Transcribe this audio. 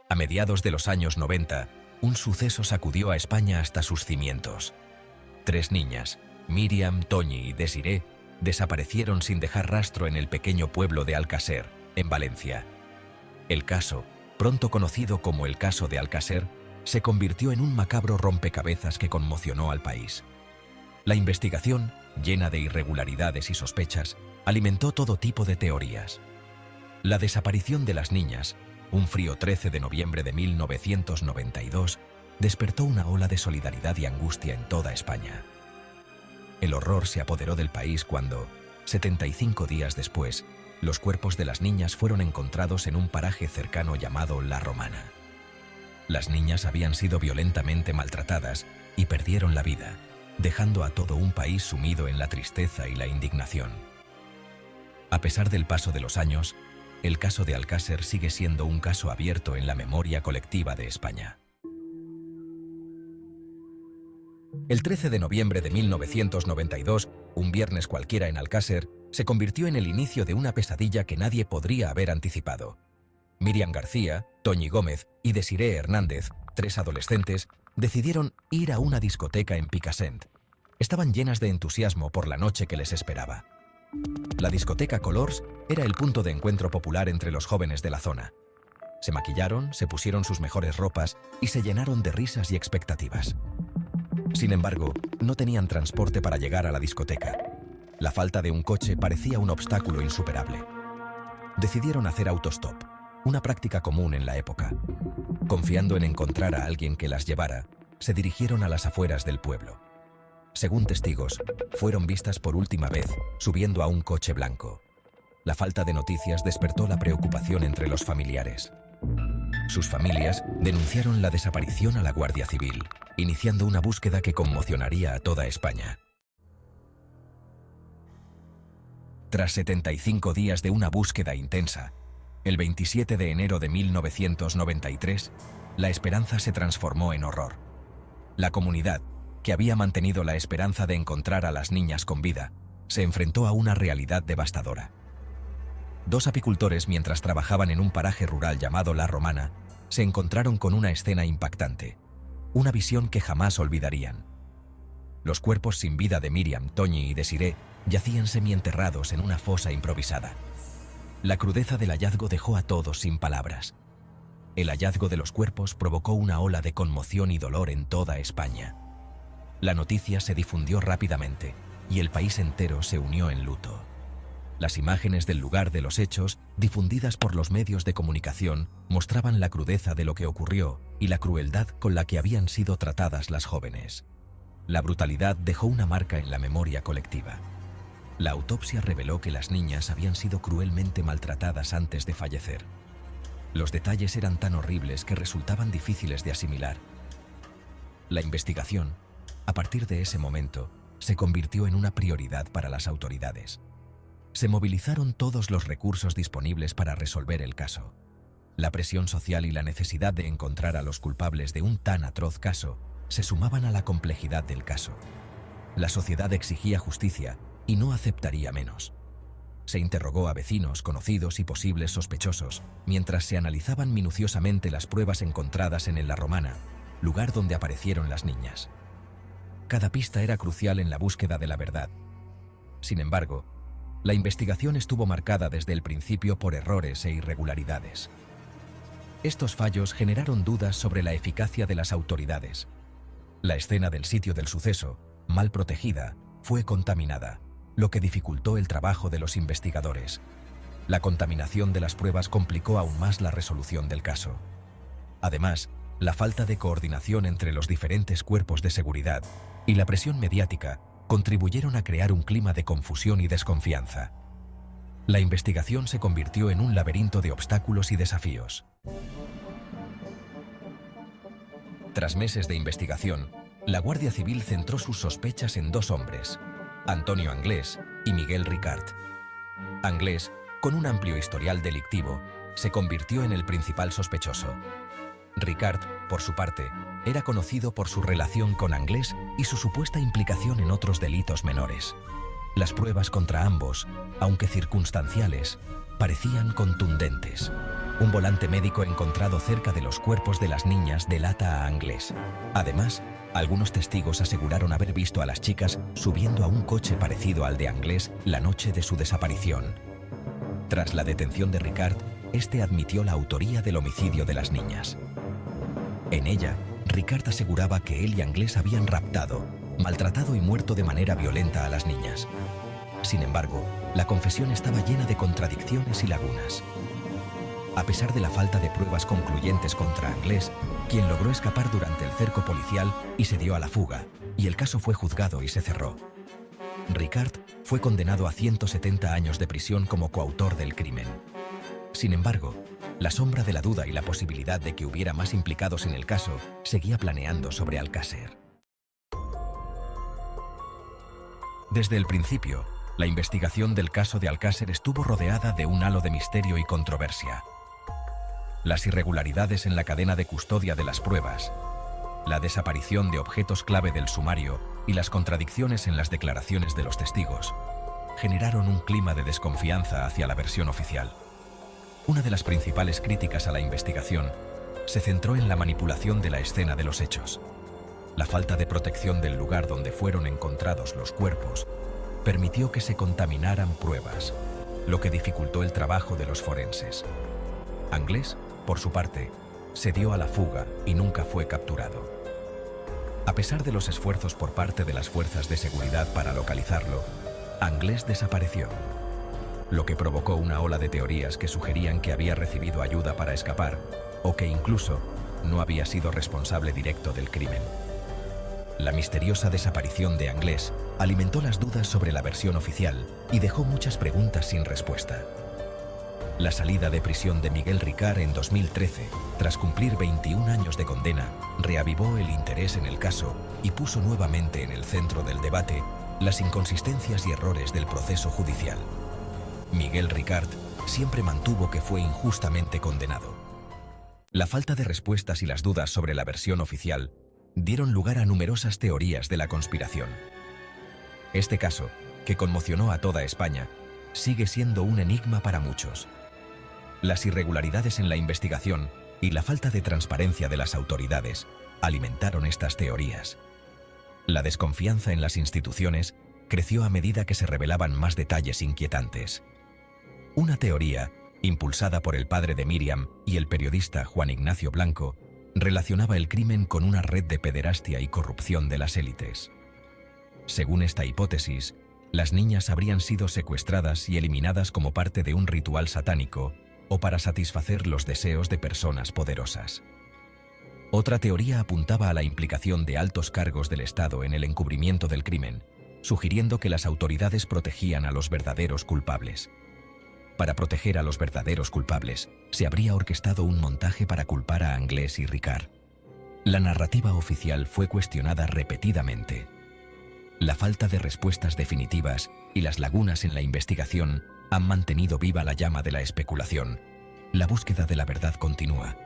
A mediados de los años 90, un suceso sacudió a España hasta sus cimientos. 3 niñas, Míriam, Toñi y Desiré, desaparecieron sin dejar rastro en el pequeño pueblo de Alcácer, en Valencia. El caso, pronto conocido como el caso de Alcácer, se convirtió en un macabro rompecabezas que conmocionó al país. La investigación, llena de irregularidades y sospechas, alimentó todo tipo de teorías. La desaparición de las niñas, un frío 13 de noviembre de 1992, despertó una ola de solidaridad y angustia en toda España. El horror se apoderó del país cuando, 75 días después, los cuerpos de las niñas fueron encontrados en un paraje cercano llamado La Romana. Las niñas habían sido violentamente maltratadas y perdieron la vida, dejando a todo un país sumido en la tristeza y la indignación. A pesar del paso de los años, el caso de Alcácer sigue siendo un caso abierto en la memoria colectiva de España. El 13 de noviembre de 1992, un viernes cualquiera en Alcácer, se convirtió en el inicio de una pesadilla que nadie podría haber anticipado. Míriam García, Toñi Gómez y Desiré Hernández, 3 adolescentes, decidieron ir a una discoteca en Picassent. Estaban llenas de entusiasmo por la noche que les esperaba. La discoteca Colors era el punto de encuentro popular entre los jóvenes de la zona. Se maquillaron, se pusieron sus mejores ropas y se llenaron de risas y expectativas. Sin embargo, no tenían transporte para llegar a la discoteca. La falta de un coche parecía un obstáculo insuperable. Decidieron hacer autostop, una práctica común en la época. Confiando en encontrar a alguien que las llevara, se dirigieron a las afueras del pueblo. Según testigos, fueron vistas por última vez subiendo a un coche blanco. La falta de noticias despertó la preocupación entre los familiares. Sus familias denunciaron la desaparición a la Guardia Civil, iniciando una búsqueda que conmocionaría a toda España. Tras 75 días de una búsqueda intensa, el 27 de enero de 1993, la esperanza se transformó en horror. La comunidad, que había mantenido la esperanza de encontrar a las niñas con vida, se enfrentó a una realidad devastadora. 2 apicultores, mientras trabajaban en un paraje rural llamado La Romana, se encontraron con una escena impactante, una visión que jamás olvidarían. Los cuerpos sin vida de Míriam, Toñi y Desiré yacían semienterrados en una fosa improvisada. La crudeza del hallazgo dejó a todos sin palabras. El hallazgo de los cuerpos provocó una ola de conmoción y dolor en toda España. La noticia se difundió rápidamente y el país entero se unió en luto. Las imágenes del lugar de los hechos, difundidas por los medios de comunicación, mostraban la crudeza de lo que ocurrió y la crueldad con la que habían sido tratadas las jóvenes. La brutalidad dejó una marca en la memoria colectiva. La autopsia reveló que las niñas habían sido cruelmente maltratadas antes de fallecer. Los detalles eran tan horribles que resultaban difíciles de asimilar. La investigación, a partir de ese momento, se convirtió en una prioridad para las autoridades. Se movilizaron todos los recursos disponibles para resolver el caso. La presión social y la necesidad de encontrar a los culpables de un tan atroz caso se sumaban a la complejidad del caso. La sociedad exigía justicia y no aceptaría menos. Se interrogó a vecinos, conocidos y posibles sospechosos, mientras se analizaban minuciosamente las pruebas encontradas en La Romana, lugar donde aparecieron las niñas. Cada pista era crucial en la búsqueda de la verdad. Sin embargo, la investigación estuvo marcada desde el principio por errores e irregularidades. Estos fallos generaron dudas sobre la eficacia de las autoridades. La escena del sitio del suceso, mal protegida, fue contaminada, lo que dificultó el trabajo de los investigadores. La contaminación de las pruebas complicó aún más la resolución del caso. Además, la falta de coordinación entre los diferentes cuerpos de seguridad y la presión mediática contribuyeron a crear un clima de confusión y desconfianza. La investigación se convirtió en un laberinto de obstáculos y desafíos. Tras meses de investigación, la Guardia Civil centró sus sospechas en 2 hombres, Antonio Anglés y Miguel Ricart. Anglés, con un amplio historial delictivo, se convirtió en el principal sospechoso. Ricart, por su parte, era conocido por su relación con Anglés y su supuesta implicación en otros delitos menores. Las pruebas contra ambos, aunque circunstanciales, parecían contundentes. Un volante médico encontrado cerca de los cuerpos de las niñas delata a Anglès. Además, algunos testigos aseguraron haber visto a las chicas subiendo a un coche parecido al de Anglès la noche de su desaparición. Tras la detención de Ricard, este admitió la autoría del homicidio de las niñas. En ella, Ricard aseguraba que él y Anglès habían raptado, maltratado y muerto de manera violenta a las niñas. Sin embargo, la confesión estaba llena de contradicciones y lagunas. A pesar de la falta de pruebas concluyentes contra Anglès, quien logró escapar durante el cerco policial y se dio a la fuga, y el caso fue juzgado y se cerró. Ricard fue condenado a 170 años de prisión como coautor del crimen. Sin embargo, la sombra de la duda y la posibilidad de que hubiera más implicados en el caso seguía planeando sobre Alcácer. Desde el principio, la investigación del caso de Alcácer estuvo rodeada de un halo de misterio y controversia. Las irregularidades en la cadena de custodia de las pruebas, la desaparición de objetos clave del sumario y las contradicciones en las declaraciones de los testigos generaron un clima de desconfianza hacia la versión oficial. Una de las principales críticas a la investigación se centró en la manipulación de la escena de los hechos. La falta de protección del lugar donde fueron encontrados los cuerpos permitió que se contaminaran pruebas, lo que dificultó el trabajo de los forenses. Anglès, por su parte, se dio a la fuga y nunca fue capturado. A pesar de los esfuerzos por parte de las fuerzas de seguridad para localizarlo, Anglès desapareció, lo que provocó una ola de teorías que sugerían que había recibido ayuda para escapar o que incluso no había sido responsable directo del crimen. La misteriosa desaparición de Anglès alimentó las dudas sobre la versión oficial y dejó muchas preguntas sin respuesta. La salida de prisión de Miguel Ricard en 2013, tras cumplir 21 años de condena, reavivó el interés en el caso y puso nuevamente en el centro del debate las inconsistencias y errores del proceso judicial. Miguel Ricard siempre mantuvo que fue injustamente condenado. La falta de respuestas y las dudas sobre la versión oficial dieron lugar a numerosas teorías de la conspiración. Este caso, que conmocionó a toda España, sigue siendo un enigma para muchos. Las irregularidades en la investigación y la falta de transparencia de las autoridades alimentaron estas teorías. La desconfianza en las instituciones creció a medida que se revelaban más detalles inquietantes. Una teoría, impulsada por el padre de Míriam y el periodista Juan Ignacio Blanco, relacionaba el crimen con una red de pederastia y corrupción de las élites. Según esta hipótesis, las niñas habrían sido secuestradas y eliminadas como parte de un ritual satánico o para satisfacer los deseos de personas poderosas. Otra teoría apuntaba a la implicación de altos cargos del Estado en el encubrimiento del crimen, sugiriendo que las autoridades protegían a los verdaderos culpables. Para proteger a los verdaderos culpables, se habría orquestado un montaje para culpar a Anglès y Ricard. La narrativa oficial fue cuestionada repetidamente. La falta de respuestas definitivas y las lagunas en la investigación han mantenido viva la llama de la especulación. La búsqueda de la verdad continúa,